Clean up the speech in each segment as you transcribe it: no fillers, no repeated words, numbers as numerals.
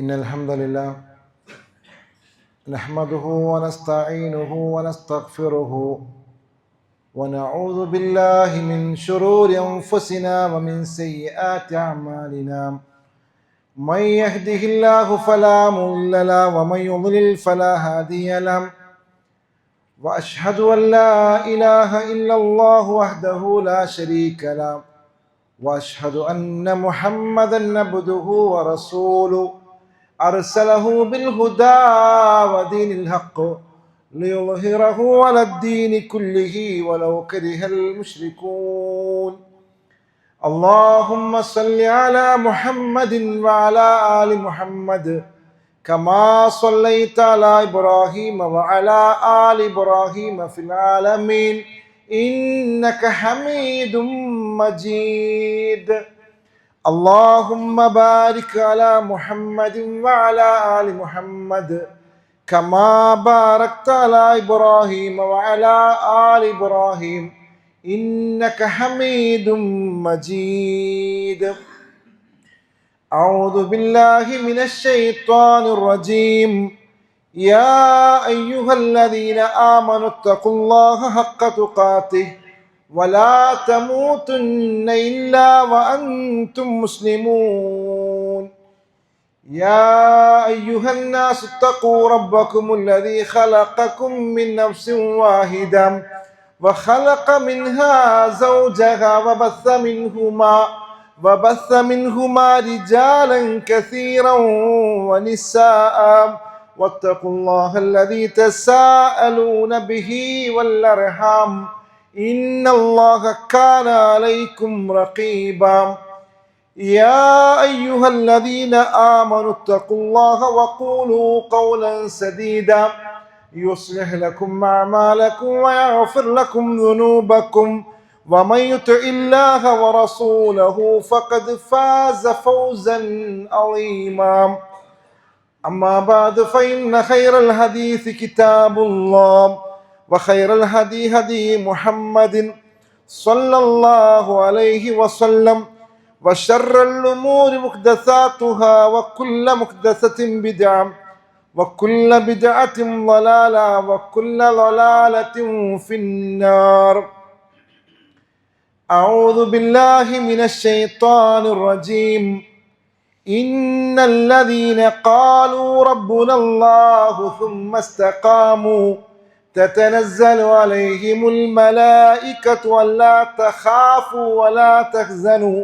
إن الحمد لله نحمده ونستعينه ونستغفره ونعوذ بالله من شرور أنفسنا ومن سيئات أعمالنا. من يهده الله فلا مضل له ومن يضلل فلا هادي له. وأشهد أن لا إله إلا الله وحده لا شريك له وأشهد أن محمدا عبده ورسوله أرسله بالهدى ودين الحق ليظهره على الدين كله ولو كره المشركون. اللهم صل على محمد وعلى آل محمد كما صليت على إبراهيم وعلى آل إبراهيم في العالمين إنك حميد مجيد. اللهم بارك على محمد وعلى آل محمد كما باركت على إبراهيم وعلى آل إبراهيم إنك حميد مجيد. أعوذ بالله من الشيطان الرجيم. يا أيها الذين آمنوا اتقوا الله حق تقاته ولا تموتن إلا وأنتم مسلمون. يا أيها الناس اتقوا ربكم الذي خلقكم من نفس واحدة وخلق منها زوجها وبث منهما رجالا كثيرا ونساء واتقوا الله الذي تساءلون به والأرحام إن الله كان عليكم رقيبا. يا أيها الذين آمنوا اتقوا الله وقولوا قولا سديدا يصلح لكم أعمالكم ويغفر لكم ذنوبكم ومن يطع الله ورسوله فقد فاز فوزا عظيما. أما بعد فإن خير الحديث كتاب الله وخير الهدي هدي محمد صلى الله عليه وسلم وشر الأمور محدثاتها وكل محدثة بدعة وكل بدعة ضلالة وكل ضلالة في النار. أعوذ بالله من الشيطان الرجيم. إن الذين قالوا ربنا الله ثم استقاموا تتنزل عليهم الملائكة ألا تخافوا ولا تحزنوا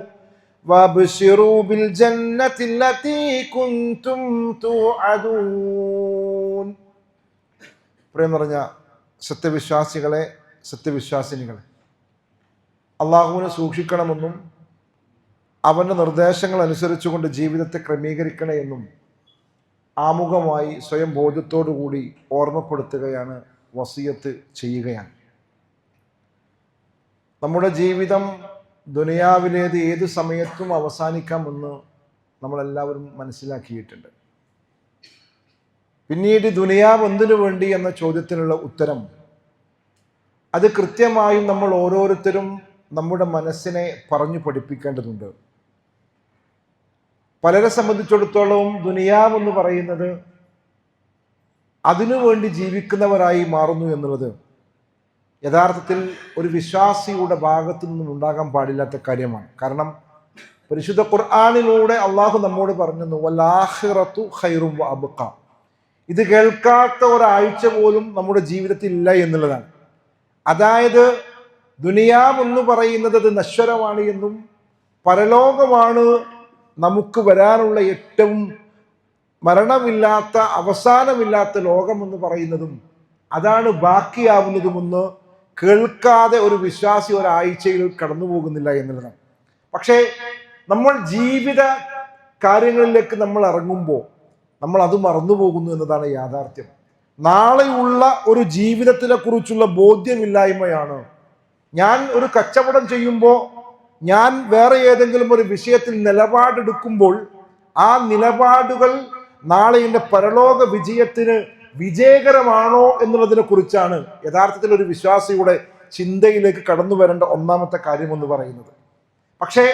وابشروا بالجنة التي كنتم توعدون. പ്രിയം നിറഞ്ഞ സത്യവിശ്വാസികളെ, സത്യവിശ്വാസിനികളെ, അള്ളാഹുവിനെ സൂക്ഷിക്കണമെന്നും അവൻ്റെ നിർദ്ദേശങ്ങൾ അനുസരിച്ചുകൊണ്ട് ജീവിതത്തെ ക്രമീകരിക്കണമെന്നും ആമുഖമായി സ്വയം ബോധ്യത്തോടുകൂടി ഓർമ്മപ്പെടുത്തുകയാണ്, വസിയത്ത് ചെയ്യുകയാണ്. നമ്മുടെ ജീവിതം ദുനിയാവിലേത് ഏത് സമയത്തും അവസാനിക്കാമെന്ന് നമ്മളെല്ലാവരും മനസ്സിലാക്കിയിട്ടുണ്ട്. പിന്നീട് ദുനിയാവ് എന്തിനു വേണ്ടി എന്ന ചോദ്യത്തിനുള്ള ഉത്തരം അത് കൃത്യമായും നമ്മൾ ഓരോരുത്തരും നമ്മുടെ മനസ്സിനെ പറഞ്ഞു പഠിപ്പിക്കേണ്ടതുണ്ട്. പലരെ സംബന്ധിച്ചിടത്തോളം ദുനിയാവ് എന്ന് പറയുന്നത് അതിനുവേണ്ടി ജീവിക്കുന്നവരായി മാറുന്നു എന്നുള്ളത് യഥാർത്ഥത്തിൽ ഒരു വിശ്വാസിയുടെ ഭാഗത്തു നിന്നും ഉണ്ടാകാൻ പാടില്ലാത്ത കാര്യമാണ്. കാരണം പരിശുദ്ധ ഖുർആനിലൂടെ അള്ളാഹു നമ്മോട് പറഞ്ഞു, വലാഖിറത്തു ഖൈറും വഅബ്ഖ. ഇത് കേൾക്കാത്ത ഒരാഴ്ച പോലും നമ്മുടെ ജീവിതത്തിൽ ഇല്ല എന്നുള്ളതാണ്. അതായത് ദുനിയാവ് എന്ന് പറയുന്നത് അത് നശ്വരമാണ് എന്നും പരലോകമാണ് നമുക്ക് വരാനുള്ള ഏറ്റവും മരണമില്ലാത്ത അവസാനമില്ലാത്ത ലോകമെന്ന് പറയുന്നതും അതാണ് ബാക്കിയാവുന്നതുമെന്ന് കേൾക്കാതെ ഒരു വിശ്വാസി ഒരാഴ്ചയിൽ കടന്നു പോകുന്നില്ല എന്നുള്ളതാണ്. പക്ഷേ നമ്മൾ ജീവിത കാര്യങ്ങളിലേക്ക് നമ്മൾ ഇറങ്ങുമ്പോൾ നമ്മൾ അത് മറന്നു പോകുന്നു എന്നതാണ് യാഥാർത്ഥ്യം. നാളെയുള്ള ഒരു ജീവിതത്തിനെ കുറിച്ചുള്ള ബോധ്യമില്ലായ്മയാണ്. ഞാൻ ഒരു കച്ചവടം ചെയ്യുമ്പോൾ, ഞാൻ വേറെ ഏതെങ്കിലും ഒരു വിഷയത്തിൽ നിലപാടെടുക്കുമ്പോൾ ആ നിലപാടുകൾ നാളെ എൻ്റെ പരലോക വിജയത്തിന് വിജയകരമാണോ എന്നുള്ളതിനെ കുറിച്ചാണ് യഥാർത്ഥത്തിൽ ഒരു വിശ്വാസിയുടെ ചിന്തയിലേക്ക് കടന്നു വരേണ്ട ഒന്നാമത്തെ കാര്യം എന്ന് പറയുന്നത്. പക്ഷേ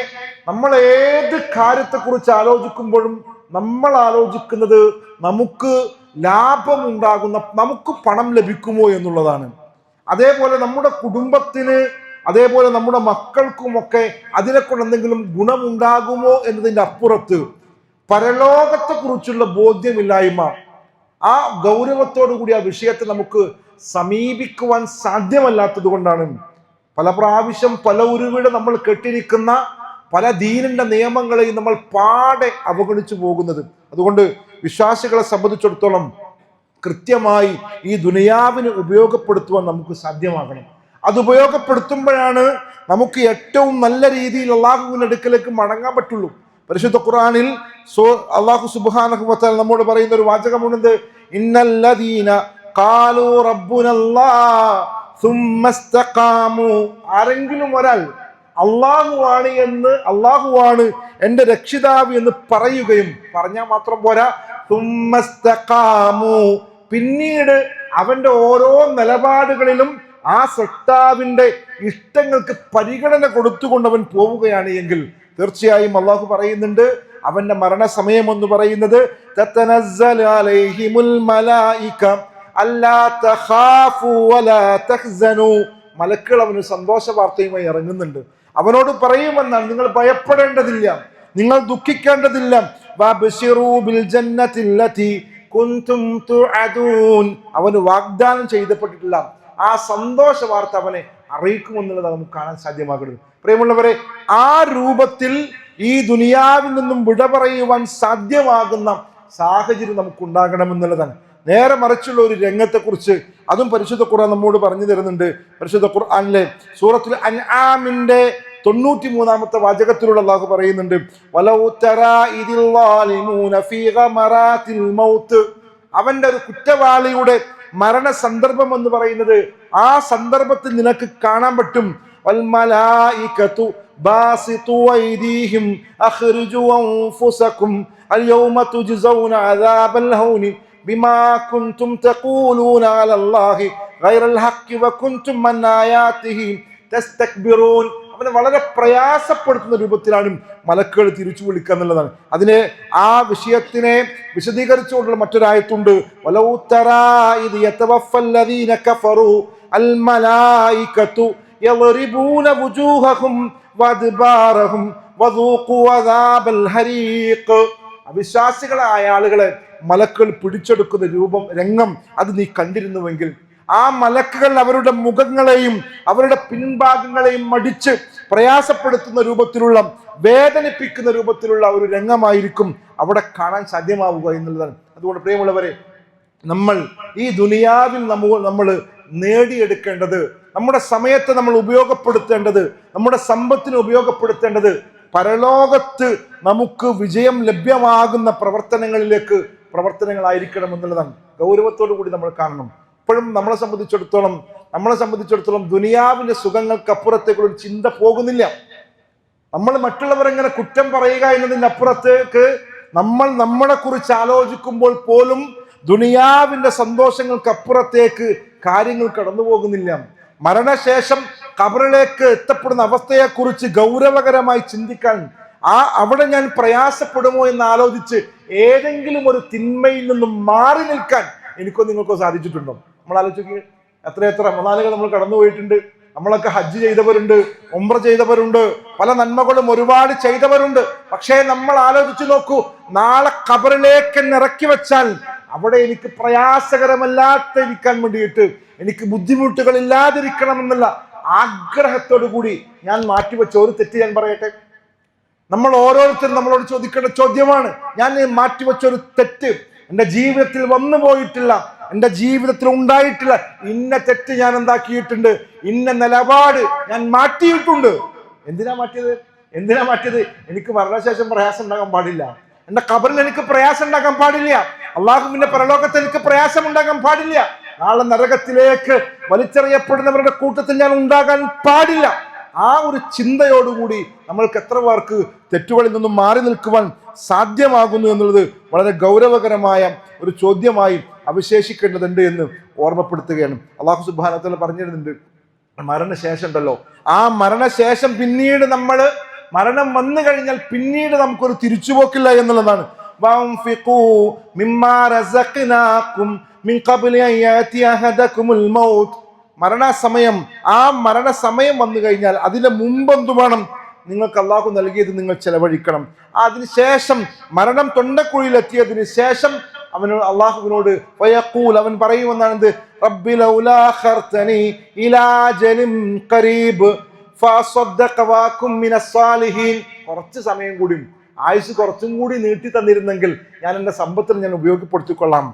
നമ്മൾ ഏത് കാര്യത്തെക്കുറിച്ച് ആലോചിക്കുമ്പോഴും നമ്മൾ ആലോചിക്കുന്നത് നമുക്ക് ലാഭമുണ്ടാകുന്ന, നമുക്ക് പണം ലഭിക്കുമോ എന്നുള്ളതാണ്. അതേപോലെ നമ്മുടെ കുടുംബത്തിന്, അതേപോലെ നമ്മുടെ മക്കൾക്കുമൊക്കെ അതിനെ കൊണ്ട് എന്തെങ്കിലും ഗുണമുണ്ടാകുമോ എന്നതിൻ്റെ അപ്പുറത്ത് പരലോകത്തെ കുറിച്ചുള്ള ബോധ്യമില്ലായ്മ, ആ ഗൗരവത്തോടു കൂടി ആ വിഷയത്തെ നമുക്ക് സമീപിക്കുവാൻ സാധ്യമല്ലാത്തത് കൊണ്ടാണ് പല പ്രാവശ്യം പല ഉരുവിടെ നമ്മൾ കെട്ടിരിക്കുന്ന പല ദീനിന്റെ നിയമങ്ങളെയും നമ്മൾ പാടെ അവഗണിച്ചു പോകുന്നത്. അതുകൊണ്ട് വിശ്വാസികളെ സംബന്ധിച്ചിടത്തോളം കൃത്യമായി ഈ ദുനിയാവിന് ഉപയോഗപ്പെടുത്തുവാൻ നമുക്ക് സാധ്യമാകണം. അത് ഉപയോഗപ്പെടുത്തുമ്പോഴാണ് നമുക്ക് ഏറ്റവും നല്ല രീതിയിൽ അള്ളാഹുവിന്റെ അടുക്കലേക്ക് മടങ്ങാൻ പറ്റുള്ളൂ. പരിശുദ്ധ ഖുർആനിൽ അള്ളാഹു സുബ്ഹാനഹു വ തആല നമ്മോട് പറയുന്ന ഒരു വാചകമുണ്ട്, ഇന്നല്ലദീന ഖാലൂ റബ്ബുനല്ലാഹ് സുമ്മ ഇസ്തഖാമു. ആരെങ്കിലും ഒരാൾ അള്ളാഹുവാണ് എന്ന്, അള്ളാഹുവാണ് എൻ്റെ രക്ഷിതാവ് എന്ന് പറയുകയും, പറഞ്ഞാൽ മാത്രം പോരാ, സുമ്മ ഇസ്തഖാമു, പിന്നീട് അവന്റെ ഓരോ നിലപാടുകളിലും ആ സൃഷ്ടാവിന്റെ ഇഷ്ടങ്ങൾക്ക് പരിഗണന കൊടുത്തുകൊണ്ട് അവൻ പോവുകയാണ് എങ്കിൽ തീർച്ചയായും അള്ളാഹു പറയുന്നുണ്ട്, അവന്റെ മരണസമയം എന്ന് പറയുന്നത് തതനസ്സലു അലൈഹിമുൽ മലായിക അല്ലാ തഖാഫു വലാ തഹ്സനു, മലക്കുകൾ അവന് സന്തോഷ വാർത്തയുമായി ഇറങ്ങുന്നുണ്ട്. അവനോട് പറയുമെന്നാണ്, നിങ്ങൾ ഭയപ്പെടേണ്ടതില്ല, നിങ്ങൾ ദുഃഖിക്കേണ്ടതില്ല, വബശിറൂ ബിൽ ജന്നത്തില്ലതി കുൻതും തുഅദൂൻ, അവന് വാഗ്ദാനം ചെയ്യപ്പെട്ടിട്ടുള്ള ആ സന്തോഷ വാർത്ത അവനെ അറിയിക്കുമെന്നുള്ളത് നമുക്ക് കാണാൻ സാധ്യമാകുന്നത്. പ്രിയമുള്ളവരെ, ആ രൂപത്തിൽ ഈ ദുനിയാവിൽ നിന്നും വിട പറയുവാൻ സാധ്യമാകുന്ന സാഹചര്യം നമുക്ക് ഉണ്ടാകണമെന്നുള്ളതാണ്. നേരെ മറിച്ചുള്ള ഒരു രംഗത്തെക്കുറിച്ച് അതും പരിശുദ്ധ ഖുർആൻ നമ്മോട് പറഞ്ഞു തരുന്നുണ്ട്. പരിശുദ്ധ ഖുർആനിലെ സൂറത്തുൽ അൻആമിന്റെ 93-ാമത്തെ വാചകത്തിലൂടെ അല്ലാഹു പറയുന്നുണ്ട്, വലൗ തറാ ഇദിൽ ളാലിമൂന ഫീ ഗമറാത്തിൽ മൗത്ത്, അവന്റെ ഒരു കുറ്റവാളിയുടെ മരണ സന്ദർഭം എന്ന് പറയുന്നത് ആ സന്ദർഭത്തിൽ നിനക്ക് കാണാൻ പറ്റും. വൽ മലായികതു ബാസിതു ഐദീഹിം അഖ്രിജു അൻഫുസകും അൽ യൗമ തുജ്സൗന അദാബൽ ഹൗനി ബിമാ കുൻതും തഖൂലൂന അലല്ലാഹി ഗൈറൽ ഹഖ് വകുൻതും അൻ ആയാതിഹി തസ്തക്ബിറൂൻ. അവനെ വളരെ പ്രയാസപ്പെടുത്തുന്ന രൂപത്തിലാണ് മലക്കുകൾ തിരിച്ചു വിളിക്കുക എന്നുള്ളതാണ്. അതിനെ, ആ വിഷയത്തിനെ വിശദീകരിച്ചുകൊണ്ടുള്ള മറ്റൊരായത്തുണ്ട്, വലൗ തറാ ഇദ് യതവഫല്ലദീന കഫറൂ അൽ മലായികതു യളറിബൂന വുജൂഹഹും വദ്ബാറഹും വദൂഖു അദാബൽ ഹരീഖ്. അവിശ്വാസികളായ ആളുകളെ മലക്കുകൾ പിടിച്ചെടുക്കുന്ന രംഗം അത് നീ കണ്ടിരുന്നുവെങ്കിൽ, ആ മലക്കുകൾ അവരുടെ മുഖങ്ങളെയും അവരുടെ പിൻഭാഗങ്ങളെയും മടിച്ച് പ്രയാസപ്പെടുത്തുന്ന രൂപത്തിലുള്ള, വേദനിപ്പിക്കുന്ന രൂപത്തിലുള്ള ഒരു രംഗമായിരിക്കും അവിടെ കാണാൻ സാധ്യമാവുക എന്നുള്ളതാണ്. അതുകൊണ്ട് പ്രിയമുള്ളവരെ, നമ്മൾ ഈ ദുനിയാവിൽ നമ്മൾ നേടിയെടുക്കേണ്ടത്, നമ്മുടെ സമയത്തെ നമ്മൾ ഉപയോഗപ്പെടുത്തേണ്ടത്, നമ്മുടെ സമ്പത്തിനെ ഉപയോഗപ്പെടുത്തേണ്ടത് പരലോകത്ത് നമുക്ക് വിജയം ലഭ്യമാകുന്ന പ്രവർത്തനങ്ങളായിരിക്കണം എന്നുള്ളതാണ്. ഗൗരവത്തോടു കൂടി നമ്മൾ കാണണം. ഇപ്പോഴും നമ്മളെ സംബന്ധിച്ചിടത്തോളം ദുനിയാവിന്റെ സുഖങ്ങൾക്കപ്പുറത്തേക്കുള്ള ഒരു ചിന്ത പോകുന്നില്ല. നമ്മൾ മറ്റുള്ളവരെങ്ങനെ കുറ്റം പറയുക എന്നതിൻ്റെ അപ്പുറത്തേക്ക് നമ്മൾ നമ്മളെ കുറിച്ച് ആലോചിക്കുമ്പോൾ പോലും ദുനിയാവിന്റെ സന്തോഷങ്ങൾക്കപ്പുറത്തേക്ക് കാര്യങ്ങൾ കടന്നു പോകുന്നില്ല. മരണശേഷം ഖബറിലേക്ക് എത്തപ്പെടുന്ന അവസ്ഥയെക്കുറിച്ച് ഗൗരവകരമായി ചിന്തിക്കാൻ, അവിടെ ഞാൻ പ്രയാസപ്പെടുമോ എന്ന് ആലോചിച്ച് ഏതെങ്കിലും ഒരു തിന്മയിൽ നിന്നും മാറി നിൽക്കാൻ എനിക്കോ നിങ്ങൾക്കോ സാധിച്ചിട്ടുണ്ടോ? നമ്മൾ ആലോചിക്കുക, എത്ര റമദാനുകൾ നമ്മൾ കടന്നു പോയിട്ടുണ്ട്. നമ്മളൊക്കെ ഹജ്ജ് ചെയ്തവരുണ്ട്, ഉംറ ചെയ്തവരുണ്ട്, പല നന്മകളും ഒരുപാട് ചെയ്തവരുണ്ട്. പക്ഷേ നമ്മൾ ആലോചിച്ച് നോക്കൂ, നാളെ ഖബറിലേക്ക് എന്നെ ഇറക്കി വെച്ചാൽ അവിടെ എനിക്ക് പ്രയാസകരമല്ലാതിരിക്കാൻ വേണ്ടിയിട്ട്, എനിക്ക് ബുദ്ധിമുട്ടുകൾ ഇല്ലാതിരിക്കണം എന്നുള്ള ആഗ്രഹത്തോടു കൂടി ഞാൻ മാറ്റിവെച്ച ഒരു തെറ്റ് ഞാൻ പറയട്ടെ. നമ്മൾ ഓരോരുത്തരും നമ്മളോട് ചോദിക്കേണ്ട ചോദ്യമാണ്, ഞാൻ മാറ്റിവെച്ച ഒരു തെറ്റ്, എൻ്റെ ജീവിതത്തിൽ വന്നു പോയിട്ടില്ല, എൻ്റെ ജീവിതത്തിൽ ഉണ്ടായിട്ടില്ല, ഇന്ന തെറ്റ് ഞാൻ എന്താക്കിയിട്ടുണ്ട്, ഇന്ന നിലപാട് ഞാൻ മാറ്റിയിട്ടുണ്ട്. എന്തിനാ മാറ്റിയത്? എനിക്ക് മരണശേഷം പ്രയാസം ഉണ്ടാകാൻ പാടില്ല, എൻ്റെ ഖബറിൽ എനിക്ക് പ്രയാസം ഉണ്ടാകാൻ പാടില്ല, അള്ളാഹുവിന്റെ പരലോകത്ത് എനിക്ക് പ്രയാസം ഉണ്ടാകാൻ പാടില്ല, നാളെ നരകത്തിലേക്ക് വലിച്ചെറിയപ്പെടുന്നവരുടെ കൂട്ടത്തിൽ ഞാൻ ഉണ്ടാകാൻ പാടില്ല. ആ ഒരു ചിന്തയോടുകൂടി നമ്മൾക്ക് എത്ര പേർക്ക് തെറ്റുകളിൽ നിന്നും മാറി നിൽക്കുവാൻ സാധ്യമാകുന്നു എന്നുള്ളത് വളരെ ഗൗരവകരമായ ഒരു ചോദ്യമായി അവശേഷിക്കേണ്ടതുണ്ട് എന്ന് ഓർമ്മപ്പെടുത്തുകയാണ്. അല്ലാഹു സുബ്ഹാനഹു വ തആല പറഞ്ഞിരുന്നുണ്ട്, മരണശേഷം ഉണ്ടല്ലോ, ആ മരണശേഷം പിന്നീട് മരണം വന്നു കഴിഞ്ഞാൽ പിന്നീട് നമുക്കൊരു തിരിച്ചുപോക്കില്ല എന്നുള്ളതാണ്. വഅൻഫിഖൂ മിമ്മാ റസഖ്നാകും മിൻ ഖബ്ലി അൻ യാതിയ അഹദകുമുൽ മൗത്ത്. മരണസമയം, ആ മരണസമയം വന്നു കഴിഞ്ഞാൽ അതിന് മുമ്പെന്തു വേണം? നിങ്ങൾക്ക് അള്ളാഹു നൽകിയത് നിങ്ങൾ ചെലവഴിക്കണം. അതിനുശേഷം മരണം തൊണ്ടക്കുഴിയിലെത്തിയതിന് ശേഷം അള്ളാഹുവിനോട് ഫയഖൂൽ, അവൻ പറയുമെന്നാണ് എന്ത്? റബ്ബി ലൗലാ അഖർതനി ഇലാ അജലിൻ ഖരീബ് ഫഅസ്വദ്ദഖ വഅകും മിനസ് സാലിഹീൻ. കുറച്ച് സമയം കൂടി, ആയുസ് കുറച്ചും കൂടി നീട്ടി തന്നിരുന്നെങ്കിൽ ഞാൻ എൻ്റെ സമ്പത്തിനെ ഞാൻ ഉപയോഗപ്പെടുത്തിക്കൊള്ളാം.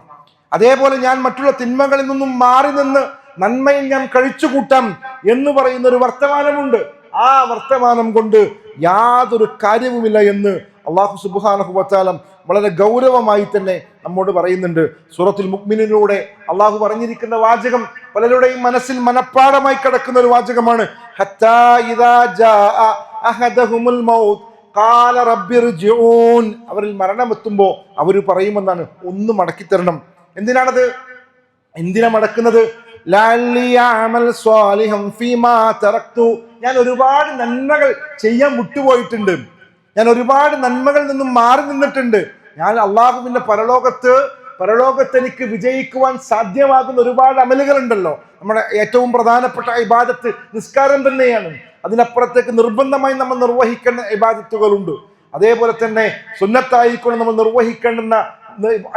അതേപോലെ ഞാൻ മറ്റുള്ള തിന്മകളിൽ നിന്നും മാറി നിന്ന് നന്മയിൽ ഞാൻ കഴിച്ചുകൂട്ടാം എന്ന് പറയുന്ന ഒരു വർത്തമാനമുണ്ട്. ആ വർത്തമാനം കൊണ്ട് യാതൊരു കാര്യവുമില്ല എന്ന് അല്ലാഹു സുബ്ഹാനഹു വ തആല വളരെ ഗൗരവമായി തന്നെ നമ്മോട് പറയുന്നുണ്ട്. സൂറത്തുൽ മുഅ്മിനൂനിലൂടെ അള്ളാഹു പറഞ്ഞിരിക്കുന്ന വാചകം പലരുടെയും മനസ്സിൽ മനഃപ്പാഠമായി കിടക്കുന്ന ഒരു വാചകമാണ്. ഹത്താ ഇദാ ജാഅ അഹദഹുമുൽ മൗത്ത് ഖാല റബ്ബിർജിഊൻ. അവരിൽ മരണമെത്തുമ്പോൾ അവർ പറയുമെന്നാണ്, ഒന്ന് മടക്കി തരണം. എന്തിനാണത്? എന്തിനാ മടക്കുന്നത്? ഞാൻ ഒരുപാട് നന്മകൾ ചെയ്യാൻ വിട്ടുപോയിട്ടുണ്ട്, ഞാൻ ഒരുപാട് നന്മകളിൽ നിന്നും മാറി നിന്നിട്ടുണ്ട്. ഞാൻ അള്ളാഹുവിന്റെ പരലോകത്ത് എനിക്ക് വിജയിക്കുവാൻ സാധ്യമാകുന്ന ഒരുപാട് അമലുകൾ ഉണ്ടല്ലോ. നമ്മുടെ ഏറ്റവും പ്രധാനപ്പെട്ട ഇബാദത്ത് നിസ്കാരം തന്നെയാണ്. അതിനപ്പുറത്തേക്ക് നിർബന്ധമായി നമ്മൾ നിർവഹിക്കേണ്ട ഇബാദത്തുകളുണ്ട്. അതേപോലെ തന്നെ സുന്നത്തായിക്കൊണ്ട് നമ്മൾ നിർവഹിക്കേണ്ടുന്ന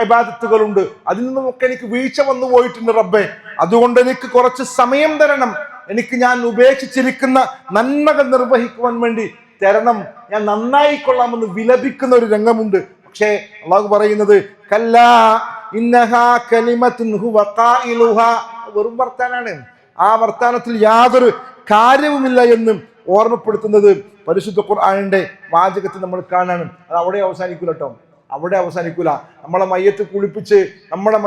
ഇബാദത്തുകളുണ്ട്. അതിൽ നിന്നുമൊക്കെ എനിക്ക് വീഴ്ച വന്നു പോയിട്ടുണ്ട് റബ്ബേ, അതുകൊണ്ട് എനിക്ക് കുറച്ച് സമയം തരണം, എനിക്ക് ഞാൻ ഉപേക്ഷിച്ചിരിക്കുന്ന നന്മകൾ നിർവഹിക്കുവാൻ വേണ്ടി തരണം, ഞാൻ നന്നായിക്കൊള്ളാമെന്ന് വിലപിക്കുന്ന ഒരു രംഗമുണ്ട്. പക്ഷേ അള്ളാഹു പറയുന്നത് കല്ലാ ഇന്നഹാ കലിമത്തുൻ ഹുവ ഖായിലുഹാ, വെറും വർത്താനാണ്, ആ വർത്താനത്തിൽ യാതൊരു കാര്യവുമില്ല എന്നും ഓർമ്മപ്പെടുത്തുന്നത് പരിശുദ്ധ ഖുർആനിന്റെ വാചകത്തിൽ നമ്മൾ കാണാണ്. അത് അവിടെ അവസാനിക്കൂല കേട്ടോ, അവിടെ അവസാനിക്കൂല. നമ്മളെ മയ്യത്ത് കുളിപ്പിച്ച് നമ്മളെ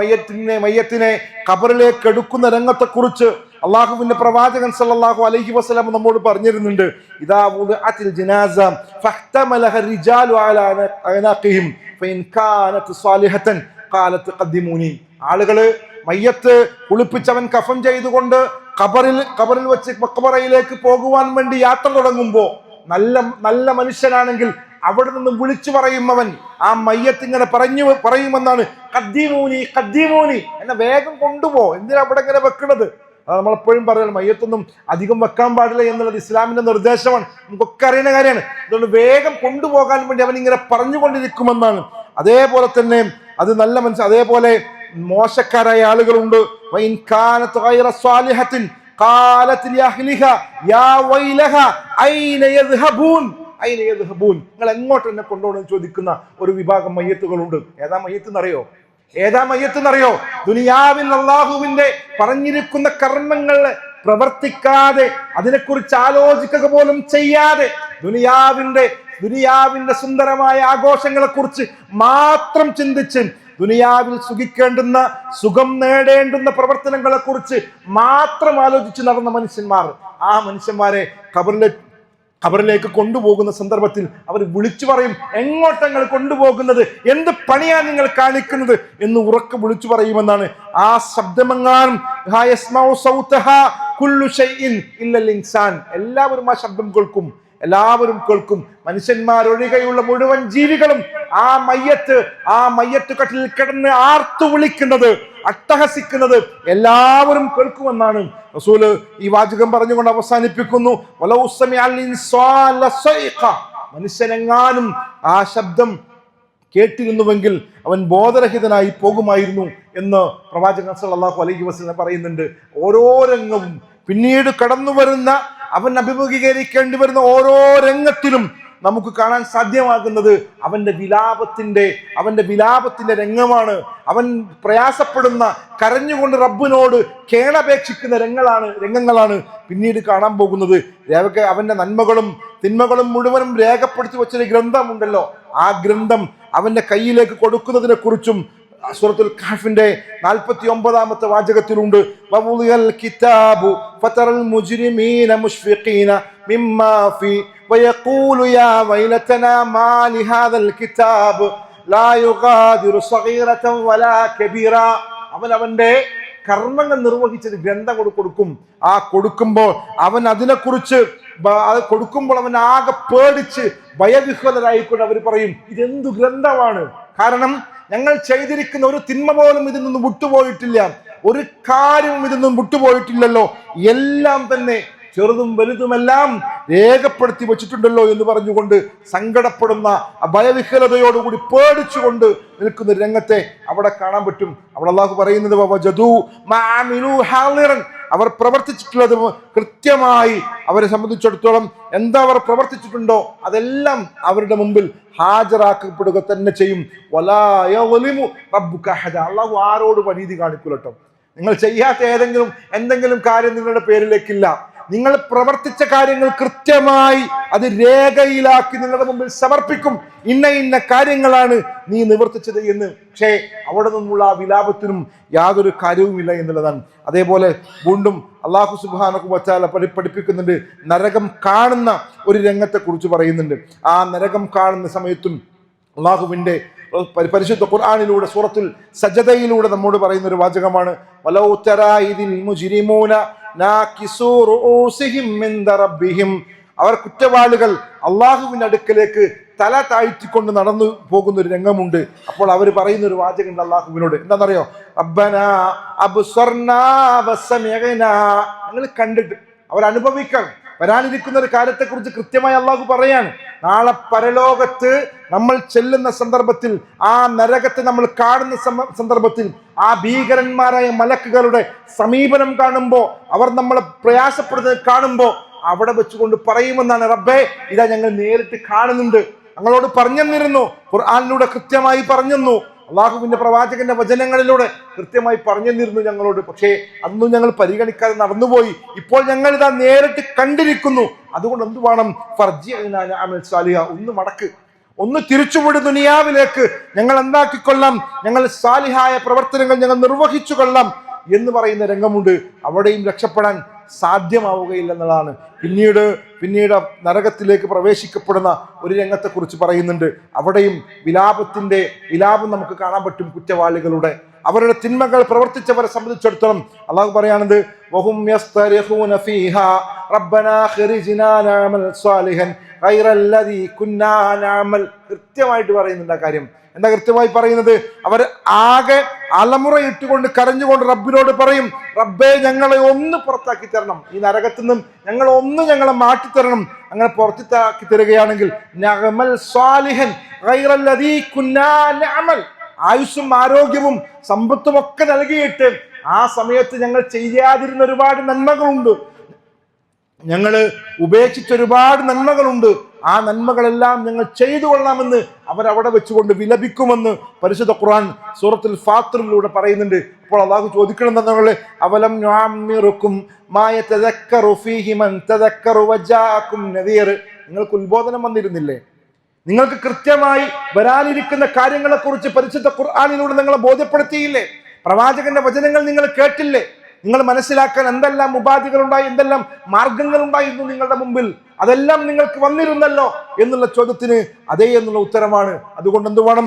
മയ്യത്തിനെ ഖബറിലേക്ക് എടുക്കുന്ന രംഗത്തെക്കുറിച്ച് അള്ളാഹുവിന്റെ പ്രവാചകൻ സല്ലല്ലാഹു അലൈഹി വസല്ലം നമ്മോട് പറഞ്ഞിരുന്നുണ്ട്. ഇദാ വുദിഅത്തിൽ ജനാസ ഫഹ്തമലഹ റിജാലു അലാ അനാഖിഹിം ഫഇൻ കാനത് സാലിഹതൻ ഖാലത് ഖദ്ദിമൂനി. ആളുകള് മയ്യത്ത് കുളിപ്പിച്ചവൻ കഫൻ ചെയ്തുകൊണ്ട് ഖബറിൽ വെച്ച് മഖബറയിലേക്ക് പോകുവാൻ വേണ്ടി യാത്ര തുടങ്ങുമ്പോൾ നല്ല മനുഷ്യനാണെങ്കിൽ അവിടെ നിന്ന് വിളിച്ചു പറയും അവൻ, ആ മയ്യത്ത് ഇങ്ങനെ പറയുമെന്നാണ്, ഖദ്ദിമൂനി ഖദ്ദിമൂനി, എന്നെ വേഗം കൊണ്ടുപോ, എന്തിനാ അവിടെ ഇങ്ങനെ വെക്കുന്നത്? അത് നമ്മളെപ്പോഴും പറയുന്നത് മയ്യത്തൊന്നും അധികം വെക്കാൻ പാടില്ല എന്നുള്ളത് ഇസ്ലാമിന്റെ നിർദ്ദേശമാണ്, നമുക്കൊക്കെ അറിയുന്ന കാര്യമാണ്. അതുകൊണ്ട് വേഗം കൊണ്ടുപോകാൻ വേണ്ടി അവൻ ഇങ്ങനെ പറഞ്ഞുകൊണ്ടിരിക്കുമെന്നാണ്. അതേപോലെ തന്നെ അത് നല്ല മനുഷ്യൻ, അതേപോലെ മോശക്കാരായ ആളുകളുണ്ട്. നിങ്ങൾ എങ്ങോട്ട് എന്നെ കൊണ്ടുപോകണമെന്ന് ചോദിക്കുന്ന ഒരു വിഭാഗം മയ്യത്തുകളുണ്ട്. ഏതാ മയ്യത്തെന്നറിയോ? ദുനിയാവിൽ അള്ളാഹുവിന്റെ പറഞ്ഞിരിക്കുന്ന കർമ്മങ്ങൾ പ്രവർത്തിക്കാതെ, അതിനെക്കുറിച്ച് ആലോചിക്കുക പോലും ചെയ്യാതെ, ദുനിയാവിന്റെ സുന്ദരമായ ആഘോഷങ്ങളെ കുറിച്ച് മാത്രം ചിന്തിച്ച്, ദുനിയാവിൽ സുഖിക്കേണ്ടുന്ന സുഖം നേടേണ്ടുന്ന പ്രവർത്തനങ്ങളെ കുറിച്ച് മാത്രം ആലോചിച്ച് നടന്ന മനുഷ്യന്മാർ, ആ മനുഷ്യന്മാരെ ഖബറിലേക്ക് കൊണ്ടുപോകുന്ന സന്ദർഭത്തിൽ അവർ വിളിച്ചു പറയും, എങ്ങോട്ടങ്ങൾ കൊണ്ടുപോകുന്നത്, എന്ത് പണിയാണ് നിങ്ങൾ കാണിക്കുന്നത് എന്ന് ഉറക്കെ വിളിച്ചു പറയുമെന്നാണ്. ആ ശബ്ദമെങ്ങാനും എല്ലാവരും ആ ശബ്ദം കേൾക്കും, എല്ലാവരും കേൾക്കും. മനുഷ്യന്മാരൊഴികെയുള്ള മുഴുവൻ ജീവികളും ആ മയ്യത്ത് കട്ടിലിൽ കിടന്ന് ആർത്തു വിളിക്കുന്നത്, അട്ടഹസിക്കുന്നത് എല്ലാവരും കേൾക്കുമെന്നാണ് റസൂല് ഈ വാചകം പറഞ്ഞുകൊണ്ട് അവസാനിപ്പിക്കുന്നു. മനുഷ്യനെങ്ങാനും ആ ശബ്ദം കേട്ടിരുന്നുവെങ്കിൽ അവൻ ബോധരഹിതനായി പോകുമായിരുന്നു എന്ന് പ്രവാചകൻ സല്ലല്ലാഹു അലൈഹി വസല്ലം പറയുന്നുണ്ട്. ഓരോ രംഗവും പിന്നീട് കടന്നു വരുന്ന, അവൻ അഭിമുഖീകരിക്കേണ്ടി വരുന്ന ഓരോ രംഗത്തിലും നമുക്ക് കാണാൻ സാധ്യമാകുന്നത് അവന്റെ വിലാപത്തിന്റെ രംഗമാണ്. അവൻ പ്രയാസപ്പെടുന്ന, കരഞ്ഞുകൊണ്ട് റബ്ബിനോട് കേണപേക്ഷിക്കുന്ന രംഗങ്ങളാണ് പിന്നീട് കാണാൻ പോകുന്നത്. അവന്റെ നന്മകളും തിന്മകളും മുഴുവനും രേഖപ്പെടുത്തി വെച്ചൊരു ഗ്രന്ഥമുണ്ടല്ലോ, ആ ഗ്രന്ഥം അവന്റെ കയ്യിലേക്ക് കൊടുക്കുന്നതിനെ കുറിച്ചും സൂറത്തുൽ കഹ്ഫിന്റെ 49-ാമത്തെ വാചകത്തിലുണ്ട്. വവുദിയൽ കിതാബു ഫതറൽ മുജ്രിമീന മുശ്ഫിഖീന മിമ്മാ ഫീ വയഖൂലു യാ വൈലതനാ മാ ലിഹാദൽ കിതാബ് ലാ യുഗാദിറു സഗീറതൻ വലാ കബീറ. അവന്റെ കർമ്മങ്ങൾ നിർവഹിച്ചത് ഗ്രന്ഥം കൊടുക്കും. ആ കൊടുക്കുമ്പോൾ അവൻ അതിനെക്കുറിച്ച് അത് കൊടുക്കുമ്പോൾ അവൻ ആകെ പേടിച്ച് ഭയവിഹ്വലരായിക്കൊണ്ട് അവർ പറയും, ഇതെന്തു ഗ്രന്ഥമാണ്? കാരണം ഞങ്ങൾ ചെയ്തിരിക്കുന്ന ഒരു തിന്മ പോലും ഇതിൽ നിന്നും വിട്ടുപോയിട്ടില്ല, ഒരു കാര്യവും ഇതിൽ നിന്നും വിട്ടുപോയിട്ടില്ലല്ലോ, എല്ലാം തന്നെ ചെറുതും വലുതുമെല്ലാം രേഖപ്പെടുത്തി വെച്ചിട്ടുണ്ടല്ലോ എന്ന് പറഞ്ഞുകൊണ്ട് സങ്കടപ്പെടുന്ന ഭയവിഹ്വലതയോടുകൂടി പേടിച്ചുകൊണ്ട് നിൽക്കുന്ന രംഗത്തെ അവിടെ കാണാൻ പറ്റും. അവിടെ അല്ലാഹു പറയുന്നത് അവർ പ്രവർത്തിച്ചിട്ടുള്ളത് കൃത്യമായി അവരെ സംബന്ധിച്ചിടത്തോളം എന്താ അവർ പ്രവർത്തിച്ചിട്ടുണ്ടോ അതെല്ലാം അവരുടെ മുമ്പിൽ ഹാജരാക്കപ്പെടുക തന്നെ ചെയ്യും. അല്ലാഹു ആരോടും അനീതി കാണിക്കൂല കേട്ടോ. നിങ്ങൾ ചെയ്യാത്ത എന്തെങ്കിലും കാര്യം നിങ്ങളുടെ പേരിലേക്കില്ല. നിങ്ങൾ പ്രവർത്തിച്ച കാര്യങ്ങൾ കൃത്യമായി അത് രേഖയിലാക്കി നിങ്ങളുടെ മുമ്പിൽ സമർപ്പിക്കും. ഇന്ന കാര്യങ്ങളാണ് നീ നിവർത്തിച്ചത് എന്ന്. പക്ഷേ അവിടെ നിന്നുള്ള ആ വിലാപത്തിനും യാതൊരു കാര്യവുമില്ല എന്നുള്ളതാണ്. അതേപോലെ വീണ്ടും അല്ലാഹു സുബ്ഹാനഹു വ തആല പഠിപ്പിക്കുന്നുണ്ട്, നരകം കാണുന്ന ഒരു രംഗത്തെ കുറിച്ച് പറയുന്നുണ്ട്. ആ നരകം കാണുന്ന സമയത്തും അല്ലാഹുവിന്റെ പരിശുദ്ധ ഖുർആനിലൂടെ സൂറത്തുൽ സജദയിലൂടെ നമ്മോട് പറയുന്ന ഒരു വാചകമാണ്, വലൗ തറാ ഇദിൽ മുജ്രിമൂന നാകിസൂ റൂസിഹിം മിൻദ റബ്ബിഹിം. അവർ കുറ്റവാളികൾ അള്ളാഹുവിന്റെ അടുക്കലേക്ക് തല താഴ്ത്തിക്കൊണ്ട് നടന്നു പോകുന്ന ഒരു രംഗമുണ്ട്. അപ്പോൾ അവർ പറയുന്ന ഒരു വാചകം അള്ളാഹുവിനോട്, എന്താണെന്നറിയോ? റബ്ബനാ അബ്സർനാ വസമിഅനാ. ഞങ്ങൾ കണ്ടിട്ട് അവരനുഭവിക്കണം. വരാനിരിക്കുന്ന ഒരു കാര്യത്തെക്കുറിച്ച് കൃത്യമായി അള്ളാഹു പറയാണ്. നാളെ പരലോകത്ത് നമ്മൾ ചെല്ലുന്ന സന്ദർഭത്തിൽ, ആ നരകത്തെ നമ്മൾ കാണുന്ന സന്ദർഭത്തിൽ, ആ ഭീകരന്മാരായ മലക്കുകളുടെ സമീപനം കാണുമ്പോൾ, അവർ നമ്മളെ പ്രയാസപ്പെടുന്നത് കാണുമ്പോൾ അവിടെ വെച്ചുകൊണ്ട് പറയുമെന്നാണ്, റബ്ബേ ഇതാ ഞങ്ങൾ നേരിട്ട് കാണുന്നുണ്ട്, ഞങ്ങളോട് പറഞ്ഞെന്നിരുന്നു, ഖുർആനിലൂടെ കൃത്യമായി പറഞ്ഞെന്നു, അള്ളാഹുവിന്റെ പ്രവാചകന്റെ വചനങ്ങളിലൂടെ കൃത്യമായി പറഞ്ഞെന്നിരുന്നു ഞങ്ങളോട്. പക്ഷേ അതൊന്നും ഞങ്ങൾ പരിഗണിക്കാതെ നടന്നുപോയി. ഇപ്പോൾ ഞങ്ങൾ ഇതാ നേരിട്ട് കണ്ടിരിക്കുന്നു. അതുകൊണ്ട് എന്ത് വേണം? ഒന്ന് മടക്ക്, ഒന്ന് തിരിച്ചുവിട് ദുനിയാവിലേക്ക്, ഞങ്ങൾ എന്താക്കിക്കൊള്ളാം, ഞങ്ങൾ സാലിഹായ പ്രവർത്തനങ്ങൾ ഞങ്ങൾ നിർവഹിച്ചു കൊള്ളാം എന്ന് പറയുന്ന രംഗമുണ്ട്. അവിടെയും രക്ഷപ്പെടാൻ സാധ്യമാവുകയില്ലെന്നതാണ്. പിന്നീട് നരകത്തിലേക്ക് പ്രവേശിക്കപ്പെടുന്ന ഒരു രംഗത്തെ കുറിച്ച് പറയുന്നുണ്ട്. അവിടെയും വിലാപം നമുക്ക് കാണാൻ പറ്റും. കുറ്റവാളികളുടെ അവരുടെ തിന്മകൾ പ്രവർത്തിച്ചവരെ സംബന്ധിച്ചിടത്തോളം അള്ളാഹു പറയാണത്, വഹും യസ്തരിഖൂന ഫീഹാ റബ്ബനാ ഖരിജ്നാ നഅമൽ സാലിഹൻ ഗൈറല്ലദീ കുന്നാ നഅമൽ. കൃത്യമായിട്ട് പറയുന്നുണ്ട് ആ കാര്യം. എന്താ കൃത്യമായി പറയുന്നത്? അവർ ആകെ അലമുറ ഇട്ടുകൊണ്ട് കരഞ്ഞുകൊണ്ട് റബ്ബിനോട് പറയും, റബ്ബേ ഞങ്ങളെ ഒന്ന് പുറത്താക്കി തരണം, ഈ നരകത്തിൽ നിന്നും ഞങ്ങളെ മാറ്റിത്തരണം. അങ്ങനെ പുറത്താക്കി തരികയാണെങ്കിൽ നഅമൽ സാലിഹൻ ഗൈറല്ലദീ കുന്നാ നഅമൽ, ആയുസ്സും ആരോഗ്യവും സമ്പത്തും ഒക്കെ നൽകിയിട്ട് ആ സമയത്ത് ഞങ്ങൾ ചെയ്യാതിരുന്ന ഒരുപാട് നന്മകളുണ്ട്, ഞങ്ങൾ ഉപേക്ഷിച്ച ഒരുപാട് നന്മകളുണ്ട്, ആ നന്മകളെല്ലാം ഞങ്ങൾ ചെയ്തു കൊള്ളാമെന്ന് അവരവിടെ വെച്ചുകൊണ്ട് വിലപിക്കുമെന്ന് പരിശുദ്ധ ഖുർആൻ സൂറത്തുൽ ഫാത്തിറിലൂടെ പറയുന്നുണ്ട്. അപ്പോൾ അള്ളാഹു ചോദിക്കണം എന്നുള്ള, അവലം നുഅമ്മിറുക്കും മാ യതദക്കറു ഫീഹി മൻ തദക്കറു വജാഅകും നദീർ. നിങ്ങൾക്ക് ഉത്ബോധനം വന്നിരുന്നില്ലേ? നിങ്ങൾക്ക് കൃത്യമായി വരാനിരിക്കുന്ന കാര്യങ്ങളെ കുറിച്ച് പരിശുദ്ധ ഖുർആനിലൂടെ നിങ്ങളെ ബോധ്യപ്പെടുത്തിയില്ലേ? പ്രവാചകന്റെ വചനങ്ങൾ നിങ്ങൾ കേട്ടില്ലേ? നിങ്ങൾ മനസ്സിലാക്കാൻ എന്തെല്ലാം ഉപാധികളുണ്ടായി, എന്തെല്ലാം മാർഗങ്ങളുണ്ടായിരുന്നു നിങ്ങളുടെ മുമ്പിൽ, അതെല്ലാം നിങ്ങൾക്ക് വന്നിരുന്നല്ലോ എന്നുള്ള ചോദ്യത്തിന് അതേ എന്നുള്ള ഉത്തരമാണ്. അതുകൊണ്ട് എന്ത് വേണം?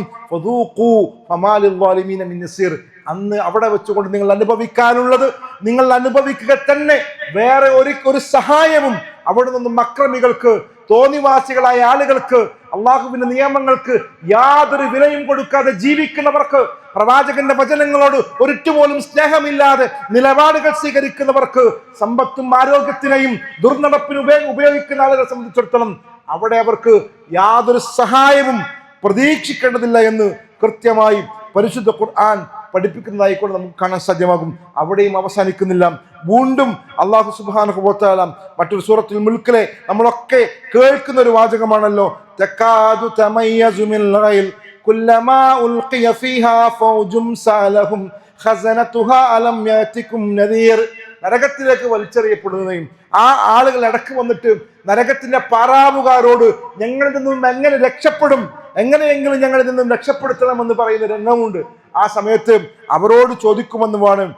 അന്ന് അവിടെ വെച്ചുകൊണ്ട് നിങ്ങൾ അനുഭവിക്കാനുള്ളത് നിങ്ങൾ അനുഭവിക്കുക തന്നെ. വേറെ ഒരു സഹായവും അവിടെ നിന്നും അക്രമികൾക്ക്, തോന്നിവാസികളായ ആളുകൾക്ക്, അള്ളാഹുവിന്റെ നിയമങ്ങൾക്ക് യാതൊരു വിലയും കൊടുക്കാതെ ജീവിക്കുന്നവർക്ക്, പ്രവാചകന്റെ വചനങ്ങളോട് ഒരിറ്റുപോലും സ്നേഹമില്ലാതെ നിലപാടുകൾ സ്വീകരിക്കുന്നവർക്ക്, സമ്പത്തും ആരോഗ്യത്തിനെയും ദുർനടപ്പിന് ഉപയോഗിക്കുന്ന ആളുകളെ സംബന്ധിച്ചിടത്തോളം അവിടെ അവർക്ക് യാതൊരു സഹായവും പ്രതീക്ഷിക്കേണ്ടതില്ല എന്ന് കൃത്യമായി പരിശുദ്ധ ഖുർആൻ പഠിപ്പിക്കുന്നതായിക്കൊണ്ട് നമുക്ക് കാണാൻ സാധ്യമാകും. അവിടെയും അവസാനിക്കുന്നില്ല. വീണ്ടും അല്ലാഹു സുബ്ഹാനഹു വ തആല മറ്റൊരു സൂറത്തുൽ മുൽക്കിലെ നമ്മളൊക്കെ കേൾക്കുന്ന ഒരു വാചകമാണല്ലോ, തകാദു തമയ്യസു മിനൽ ഗൈൽ കുല്ലമാ ഉൽഖിയ ഫീഹാ ഫൗജും സഅലഹും ഖസനതുഹാ അലം യാതികും നദീർ. നരകത്തിലേക്ക് വലിച്ചെറിയപ്പെടുന്നതും ആ ആളുകൾ ഇടക്ക് വന്നിട്ട് നരകത്തിന്റെ പാറാവുകാരോട് ഞങ്ങളിൽ നിന്നും എങ്ങനെ രക്ഷപ്പെടും, എങ്ങനെയെങ്കിലും ഞങ്ങളിൽ നിന്നും രക്ഷപ്പെടുത്തണമെന്ന് പറയുന്ന രംഗമുണ്ട്. ആ സമയത്ത് അവരോട് ചോദിക്കുമെന്ന് വേണം,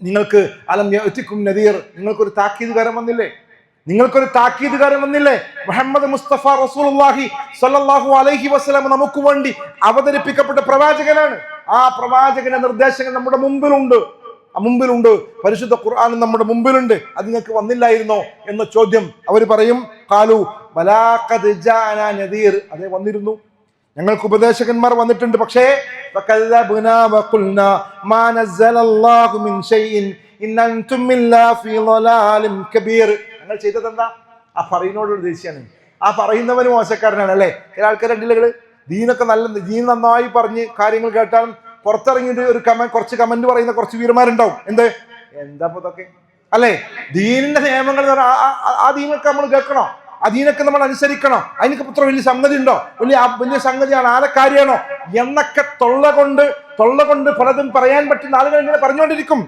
നിങ്ങൾക്ക് അലം യഅതികും നദീർ, നിങ്ങൾക്കൊരു താക്കീതുകാരൻ വന്നില്ലേ? നിങ്ങൾക്കൊരു താക്കീതുകാരൻ വന്നില്ലേ? മുഹമ്മദ് മുസ്തഫ റസൂലുള്ളാഹി സ്വല്ലല്ലാഹു അലൈഹി വസല്ലം നമുക്ക് വേണ്ടി അവതരിപ്പിക്കപ്പെട്ട പ്രവാചകനാണ്. ആ പ്രവാചകന്റെ നിർദ്ദേശങ്ങൾ നമ്മുടെ മുമ്പിലുണ്ട്. മുമ്പിലുണ്ട്, പരിശുദ്ധ ഖുർആനും നമ്മുടെ മുമ്പിലുണ്ട്, അത് നിങ്ങൾക്ക് വന്നില്ലായിരുന്നോ എന്ന ചോദ്യം. അവർ പറയും ഖാലു ബലാ ഖദ് ജാഅനാ നദീർ, അതേ വന്നിരുന്നു, ഞങ്ങൾക്ക് ഉപദേശകന്മാർ വന്നിട്ടുണ്ട്. പക്ഷേ ഫകല്ലബ്നാ വഖുൽനാ മാ നസ്സലല്ലാഹു മിൻ ഷൈഇൻ ഇൻ അൻതും ഇല്ലാ ഫീ ളലാലിൻ കബീർ. ഞങ്ങൾ ചെയ്തത് എന്താ? ആ പറയുന്നോടൊരു ദേഷ്യാണ്, ആ പറയുന്നവന് മോശക്കാരനാണ് അല്ലേ. ചില ആൾക്കാർ രണ്ടിലകള് ദീനൊക്കെ നല്ല ദീൻ നന്നായി പറഞ്ഞ് കാര്യങ്ങൾ കേട്ടാൽ പുറത്തിറങ്ങിയിട്ട് ഒരു കുറച്ച് കമന്റ് പറയുന്ന കുറച്ച് വീരന്മാരുണ്ടാവും. എന്താ ഇതൊക്കെ അല്ലെ? ദീനിന്റെ നിയമങ്ങൾ ആ ദീനൊക്കെ നമ്മൾ കേൾക്കണോ? ആ ദീനൊക്കെ നമ്മൾ അനുസരിക്കണോ? അതിനൊക്കെ ഇത്ര വലിയ സംഗതി ഉണ്ടോ? വലിയ സംഗതിയാണ്, ആനക്കാര്യാണോ എന്നൊക്കെ തൊള്ള കൊണ്ട് പലതും പറയാൻ പറ്റുന്ന ആളുകൾ ഇങ്ങനെ പറഞ്ഞുകൊണ്ടിരിക്കും.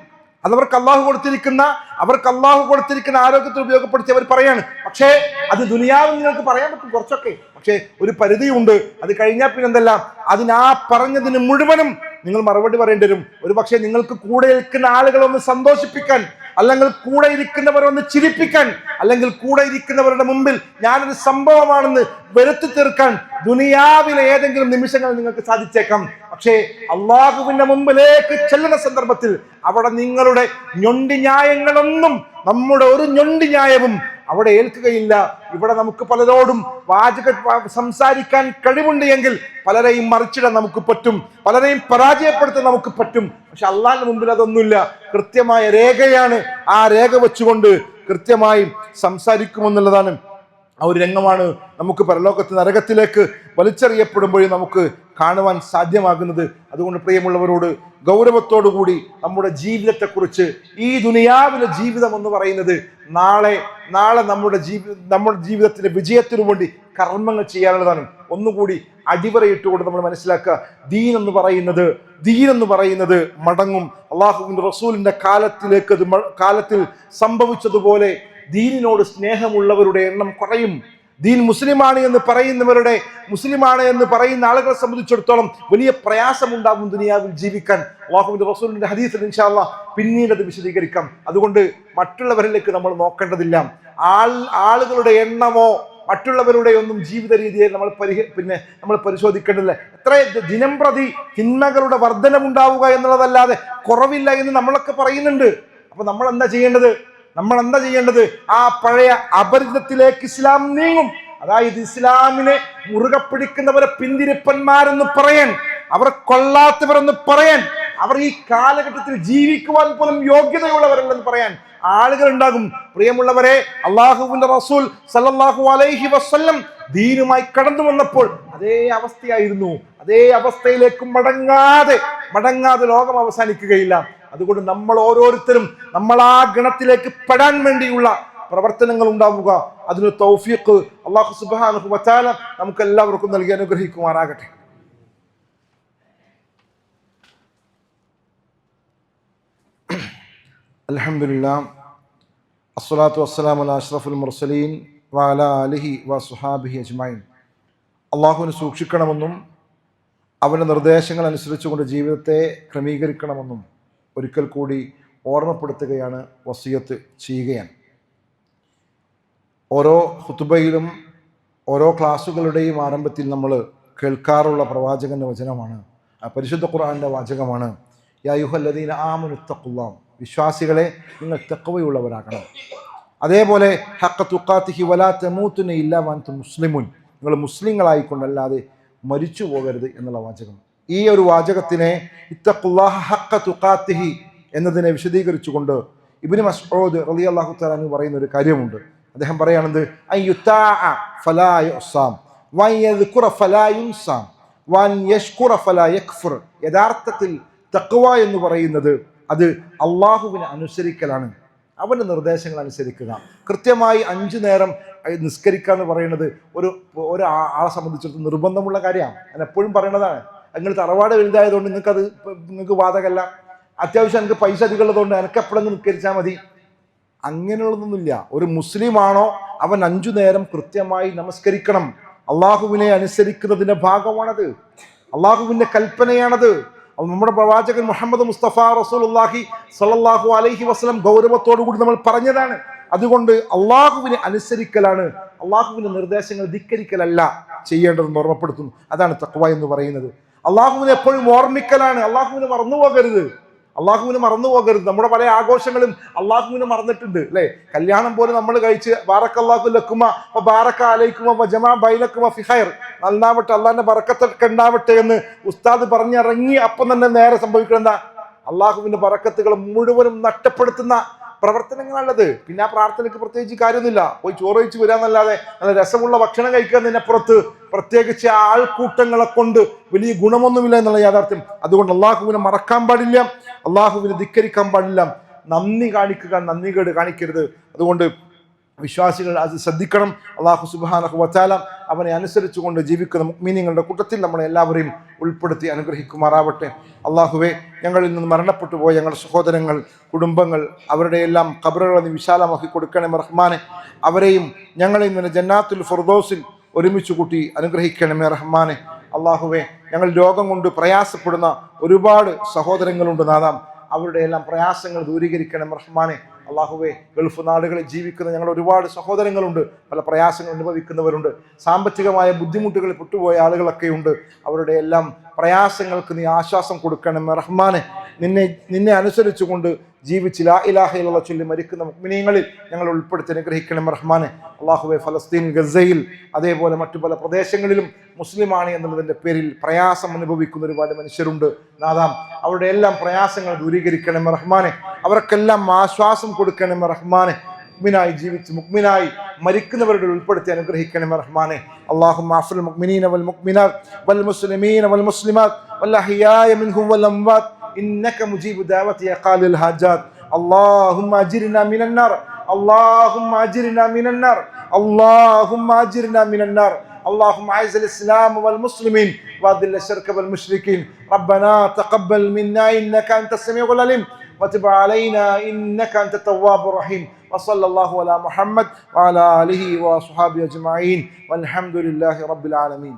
അതവർക്ക് അള്ളാഹു കൊടുത്തിരിക്കുന്ന ആരോഗ്യത്തിൽ ഉപയോഗപ്പെടുത്തി അവർ പറയാണ്. പക്ഷേ അത് ദുനിയാവിൽ നിങ്ങൾക്ക് പറയാൻ പറ്റും കുറച്ചൊക്കെ, പക്ഷേ ഒരു പരിധിയുണ്ട്. അത് കഴിഞ്ഞാൽ പിന്നെ എന്തെല്ലാം, അതിനാ പറഞ്ഞതിന് മുഴുവനും നിങ്ങൾ മറുപടി പറയേണ്ടി വരും. ഒരു പക്ഷേ നിങ്ങൾക്ക് കൂടെ ഇരിക്കുന്ന ആളുകളൊന്ന് സന്തോഷിപ്പിക്കാൻ, അല്ലെങ്കിൽ കൂടെ ഇരിക്കുന്നവരൊന്ന് ചിരിപ്പിക്കാൻ, അല്ലെങ്കിൽ കൂടെ ഇരിക്കുന്നവരുടെ മുമ്പിൽ ഞാനൊരു സംഭവമാണെന്ന് വരുത്തി തീർക്കാൻ ദുനിയാവിലെ ഏതെങ്കിലും നിമിഷങ്ങൾ നിങ്ങൾക്ക് സാധിച്ചേക്കാം. പക്ഷേ അള്ളാഹുവിന്റെ മുമ്പിലേക്ക് ചെല്ലുന്ന സന്ദർഭത്തിൽ അവിടെ നിങ്ങളുടെ ഞൊണ്ടി ന്യായങ്ങളൊന്നും, നമ്മുടെ ഒരു ഞൊണ്ടി ന്യായവും അവിടെ ഏൽക്കുകയില്ല. ഇവിടെ നമുക്ക് പലരോടും സംസാരിക്കാൻ കഴിവുണ്ട് എങ്കിൽ പലരെയും മറിച്ചിടാൻ നമുക്ക് പറ്റും, പലരെയും പരാജയപ്പെടുത്താൻ നമുക്ക് പറ്റും. പക്ഷെ അള്ളാഹിന്റെ മുമ്പിൽ അതൊന്നുമില്ല. കൃത്യമായ രേഖയാണ്. ആ രേഖ വെച്ചുകൊണ്ട് കൃത്യമായി സംസാരിക്കുമെന്നുള്ളതാണ്. ആ ഒരു രംഗമാണ് നമുക്ക് പരലോകത്ത് നരകത്തിലേക്ക് വലിച്ചെറിയപ്പെടുമ്പോഴും നമുക്ക് കാണുവാൻ സാധ്യമാകുന്നത്. അതുകൊണ്ട് പ്രിയമുള്ളവരോട് ഗൗരവത്തോടുകൂടി നമ്മുടെ ജീവിതത്തെക്കുറിച്ച്, ഈ ദുനിയാവിലെ ജീവിതം എന്ന് പറയുന്നത് നാളെ നമ്മുടെ ജീവിതത്തിന്റെ വിജയത്തിനു വേണ്ടി കർമ്മങ്ങൾ ചെയ്യാനുള്ളതാണ്. ഒന്നുകൂടി അടിവരയിട്ടുകൊണ്ട് നമ്മൾ മനസ്സിലാക്കുക, ദീൻ എന്ന് പറയുന്നത് മടങ്ങും. അള്ളാഹുവിന്റെ റസൂലിന്റെ കാലത്തിൽ സംഭവിച്ചതുപോലെ ദീനിനോട് സ്നേഹമുള്ളവരുടെ എണ്ണം കുറയും. ദീൻ മുസ്ലിമാണ് എന്ന് പറയുന്ന ആളുകളെ സംബന്ധിച്ചിടത്തോളം വലിയ പ്രയാസമുണ്ടാകും ദുനിയാവിൽ ജീവിക്കാൻ. അല്ലാഹുവിന്റെ റസൂലിന്റെ ഹദീസിൽ ഇൻഷാ അല്ലാഹ് പിന്നീട് അത് വിശദീകരിക്കാം. അതുകൊണ്ട് മറ്റുള്ളവരിലേക്ക് നമ്മൾ നോക്കേണ്ടതില്ല. ആളുകളുടെ എണ്ണമോ മറ്റുള്ളവരുടെ ഒന്നും ജീവിത രീതിയെ നമ്മൾ പരിശോധിക്കേണ്ടതില്ല. എത്ര ദിനം പ്രതി തിന്മകളുടെ വർധനമുണ്ടാവുക എന്നുള്ളതല്ലാതെ കുറവില്ല എന്ന് നമ്മളൊക്കെ പറയുന്നുണ്ട്. അപ്പൊ നമ്മൾ എന്താ ചെയ്യേണ്ടത്? ആ പഴയ അപരിചിതത്തിലേക്ക് ഇസ്ലാം നീങ്ങും. അതായത് ഇസ്ലാമിനെ മുറുകെ പിടിക്കുന്നവരെ പിന്തിരിപ്പന്മാരെന്ന് പറയാൻ, അവർ കൊള്ളാത്തവരെന്ന് പറയാൻ, അവർ ഈ കാലഘട്ടത്തിൽ ജീവിക്കുവാൻ പോലും യോഗ്യതയുള്ളവരല്ലെന്ന് പറയാൻ ആളുകൾ ഉണ്ടാകും. പ്രിയമുള്ളവരെ, അള്ളാഹുവിന്റെ റസൂൽ സല്ലല്ലാഹു അലൈഹി വസല്ലം ദീനുമായി കടന്നു വന്നപ്പോൾ അതേ അവസ്ഥയായിരുന്നു. അതേ അവസ്ഥയിലേക്ക് മടങ്ങാതെ ലോകം അവസാനിക്കുകയില്ല. അതുകൊണ്ട് നമ്മൾ ഓരോരുത്തരും നമ്മൾ ആ ഗണത്തിലേക്ക് പെടാൻ വേണ്ടിയുള്ള പ്രവർത്തനങ്ങൾ ഉണ്ടാവുക. അതിന് തൗഫീഖ് അല്ലാഹു സുബ്ഹാനഹു വ തആല നമുക്ക് എല്ലാവർക്കും നൽകി അനുഗ്രഹിക്കുമാറാകട്ടെ. അൽഹംദുലില്ലാഹ് അസ്സലാത്തു വസ്സലാമു അലാ അഷ്റഫുൽ മുർസലീൻ വഅലാ ആലിഹി വസ്വഹാബിഹി അജ്മഈൻ. അള്ളാഹുവിനെ സൂക്ഷിക്കണമെന്നും അവൻ്റെ നിർദ്ദേശങ്ങൾ അനുസരിച്ചുകൊണ്ട് ജീവിതത്തെ ക്രമീകരിക്കണമെന്നും ഒരിക്കൽ കൂടി ഓർമ്മപ്പെടുത്തുകയാണ്, വസിയത്ത് ചെയ്യുകയാണ്. ഓരോ ഖുതുബയിലും ഓരോ ക്ലാസ്സുകളുടെയും ആരംഭത്തിൽ നമ്മൾ കേൾക്കാറുള്ള പ്രവാചകന്റെ വചനമാണ്, പരിശുദ്ധ ഖുർആന്റെ വാചകമാണ്. യാ അയ്യുഹല്ലദീന ആമനു തഖുല്ലാഹ്, വിശ്വാസികളെ നിങ്ങൾ തഖ്വയുള്ളവരാകണം. അതേപോലെ ഹഖ്ക തുഖാതിഹി വലാ തമൂതുന ഇല്ലാ വഅൻതും മുസ്ലിമൂൻ, നിങ്ങൾ മുസ്ലിങ്ങളായിക്കൊണ്ടല്ലാതെ മരിച്ചു പോകരുത് എന്നുള്ള വാചകം. ഈ ഒരു വാചകത്തിനെ ഇത്തഖുല്ലാഹ ഹഖ്ക തുഖാതിഹി എന്നതിനെ വിശദീകരിച്ചുകൊണ്ട് ഇബ്നു മസ്ഊദ് റളിയല്ലാഹു തആല അൻഹു പറയുന്ന ഒരു കാര്യമുണ്ട്. അദ്ദേഹം പറയുന്നത് അയ്യുതാഅ ഫലാ യുസാം വയദ്കുറ ഫലാ യുൻസാം വൻ യശ്കുറ ഫലാ യക്ഫുർ. യഥാർത്ഥത്തിൽ തഖ്വ എന്ന് പറയുന്നത് അത് അള്ളാഹുവിനെ അനുസരിക്കലാണ്, അവൻ്റെ നിർദ്ദേശങ്ങൾ അനുസരിക്കുക. കൃത്യമായി 5 നേരം നിസ്കരിക്കുക എന്ന് പറയുന്നത് ഒരാളെ സംബന്ധിച്ചിടത്തോളം നിർബന്ധമുള്ള കാര്യമാണ്. ഞാൻ എപ്പോഴും പറയുന്നതാണ്. നിങ്ങൾ തറവാട് വലുതായതുകൊണ്ട് നിങ്ങൾക്ക് ബാധകമല്ല. അത്യാവശ്യം എനിക്ക് പൈസ അധികം ഉള്ളതുകൊണ്ട് എനിക്ക് എപ്പോഴെങ്കിലും നിസ്കരിച്ചാൽ മതി, അങ്ങനെയുള്ളതൊന്നുമില്ല. ഒരു മുസ്ലിമാണോ അവൻ 5 നേരം കൃത്യമായി നമസ്കരിക്കണം. അള്ളാഹുവിനെ അനുസരിക്കുന്നതിന്റെ ഭാഗമാണത്, അള്ളാഹുവിന്റെ കൽപ്പനയാണത്. നമ്മുടെ പ്രവാചകൻ മുഹമ്മദ് മുസ്തഫ റസൂലുള്ളാഹി സ്വല്ലല്ലാഹു അലൈഹി വസല്ലം ഗൗരവത്തോടു കൂടി നമ്മൾ പറഞ്ഞതാണ്. അതുകൊണ്ട് അള്ളാഹുവിനെ അനുസരിക്കലാണ്, അള്ളാഹുവിന്റെ നിർദ്ദേശങ്ങൾ ധിക്കരിക്കലല്ല ചെയ്യേണ്ടതെന്ന് ഓർമ്മപ്പെടുത്തുന്നു. അതാണ് തഖ്വ എന്ന് പറയുന്നത്. അള്ളാഹുവിനെ എപ്പോഴും ഓർമ്മിക്കലാണ്, അള്ളാഹുവിനെ മറന്നുപോകരുത്. അള്ളാഹുവിനെ മറന്നു പോകരുത്. നമ്മുടെ പല ആഘോഷങ്ങളും അള്ളാഹുവിനെ മറന്നിട്ടുണ്ട് അല്ലേ? കല്യാണം പോലും നമ്മൾ കഴിച്ച് ബാറക്കല്ലാഹു ലക്കുമ വ ബാറക അലൈക്കുമ വ ജമാ ബൈനക്കുമ ഫി ഖൈർ, നന്നാവട്ടെ, അള്ളാഹിന്റെ ബറക്കത്തൊക്കെ ഉണ്ടാവട്ടെ എന്ന് ഉസ്താദ് പറഞ്ഞിറങ്ങി അപ്പം തന്നെ നേരെ സംഭവിക്കണം എന്താ? അള്ളാഹുവിന്റെ ബറക്കത്തുകൾ മുഴുവനും നഷ്ടപ്പെടുത്തുന്ന പ്രവർത്തനങ്ങളാണത്. പിന്നെ ആ പ്രാർത്ഥനയ്ക്ക് പ്രത്യേകിച്ച് കാര്യമൊന്നുമില്ല. പോയി ചോറ് കഴിച്ച് വരാന്നല്ലാതെ നല്ല രസമുള്ള ഭക്ഷണം കഴിക്കുന്നതിനപ്പുറത്ത് പ്രത്യേകിച്ച് ആൾക്കൂട്ടങ്ങളെ കൊണ്ട് വലിയ ഗുണമൊന്നുമില്ല എന്നുള്ള യാഥാർത്ഥ്യം. അതുകൊണ്ട് അള്ളാഹുവിനെ മറക്കാൻ പാടില്ല, അള്ളാഹുവിനെ ധിക്കരിക്കാൻ പാടില്ല, നന്ദി കാണിക്കുക, നന്ദികേട് കാണിക്കരുത്. അതുകൊണ്ട് വിശ്വാസികൾ അത് ശ്രദ്ധിക്കണം. അള്ളാഹു സുബ്ഹാനഹു വ തആല അവനെ അനുസരിച്ചുകൊണ്ട് ജീവിക്കുന്ന മുഅ്മിനീങ്ങളുടെ കൂട്ടത്തിൽ നമ്മളെ എല്ലാവരെയും ഉൾപ്പെടുത്തി അനുഗ്രഹിക്കുമാറാവട്ടെ. അള്ളാഹുവെ, ഞങ്ങളിൽ നിന്ന് മരണപ്പെട്ടു പോയ ഞങ്ങളുടെ സഹോദരങ്ങൾ, കുടുംബങ്ങൾ, അവരുടെ എല്ലാം ഖബറുകളെ നീ വിശാലമാക്കി കൊടുക്കണമേ റഹ്മാനെ. അവരെയും ഞങ്ങളിൽ നിന്ന് ജന്നാത്തുൽ ഫിർദൗസിൽ ഒരുമിച്ച് കൂട്ടി അനുഗ്രഹിക്കണമേ റഹ്മാനെ. അള്ളാഹുവെ, ഞങ്ങൾ രോഗം കൊണ്ട് പ്രയാസപ്പെടുന്ന ഒരുപാട് സഹോദരങ്ങളുണ്ട് നാദാം, അവരുടെ എല്ലാം പ്രയാസങ്ങൾ ദൂരീകരിക്കണം റഹ്മാനെ. അള്ളാഹുവെ, ഗൾഫ് നാടുകളിൽ ജീവിക്കുന്ന ഞങ്ങൾ ഒരുപാട് സഹോദരങ്ങളുണ്ട്, പല പ്രയാസങ്ങൾ അനുഭവിക്കുന്നവരുണ്ട്, സാമ്പത്തികമായ ബുദ്ധിമുട്ടുകളിൽ പെട്ടുപോയ ആളുകളൊക്കെയുണ്ട്. അവരുടെ എല്ലാം പ്രയാസങ്ങൾക്ക് നീ ആശ്വാസം കൊടുക്കണം റഹ്മാനെ. നിന്നെ അനുസരിച്ചുകൊണ്ട് ജീവിച്ച് ലാ ഇലാഹ ഇല്ലല്ലാഹ് ചൊല്ലി മരിക്കുന്ന മുഅ്മിനീങ്ങളിൽ ഞങ്ങൾ ഉൾപ്പെടുത്തി അനുഗ്രഹിക്കണം റഹ്മാനെ. അള്ളാഹുവെ, ഫലസ്തീൻ, ഗസയിൽ, അതേപോലെ മറ്റു പല പ്രദേശങ്ങളിലും മുസ്ലിമാണ് എന്നുള്ളതിൻ്റെ പേരിൽ പ്രയാസം അനുഭവിക്കുന്ന ഒരുപാട് മനുഷ്യരുണ്ട് നാദാം. അവരുടെ എല്ലാം പ്രയാസങ്ങൾ ദൂരീകരിക്കണം റഹ്മാനെ. അവർക്കെല്ലാം ആശ്വാസം കൊടുക്കണം റഹ്മാനെ. മുഅ്മിനായി ജീവിച്ച് മുഅ്മിനായി മരിക്കുന്നവരുടെ ഉൾപ്പെടുത്തി അനുഗ്രഹിക്കണം റഹ്മാനെ. അല്ലാഹുമ്മ അഫ്ൽ മുഅ്മിനീന വൽ മുഅ്മിനാത്ത് വൽ മുസ്ലിമീന വൽ മുസ്ലിമാത്ത് വൽ അഹ്യായ മിൻഹും വൽ അംവാത്ത് ഇന്നക മുജീബു ദഅവതി യാ ഖാദിൽ ഹാജാത്ത്. اللهم اجرنا من النار، اللهم اجرنا من النار، اللهم اجرنا من النار. اللهم اعز الاسلام والمسلمين واذل الشرك والمشركين. ربنا تقبل منا انك انت السميع العليم وتب علينا انك انت التواب الرحيم. وصلى الله على محمد وعلى اله وصحبه اجمعين والحمد لله رب العالمين.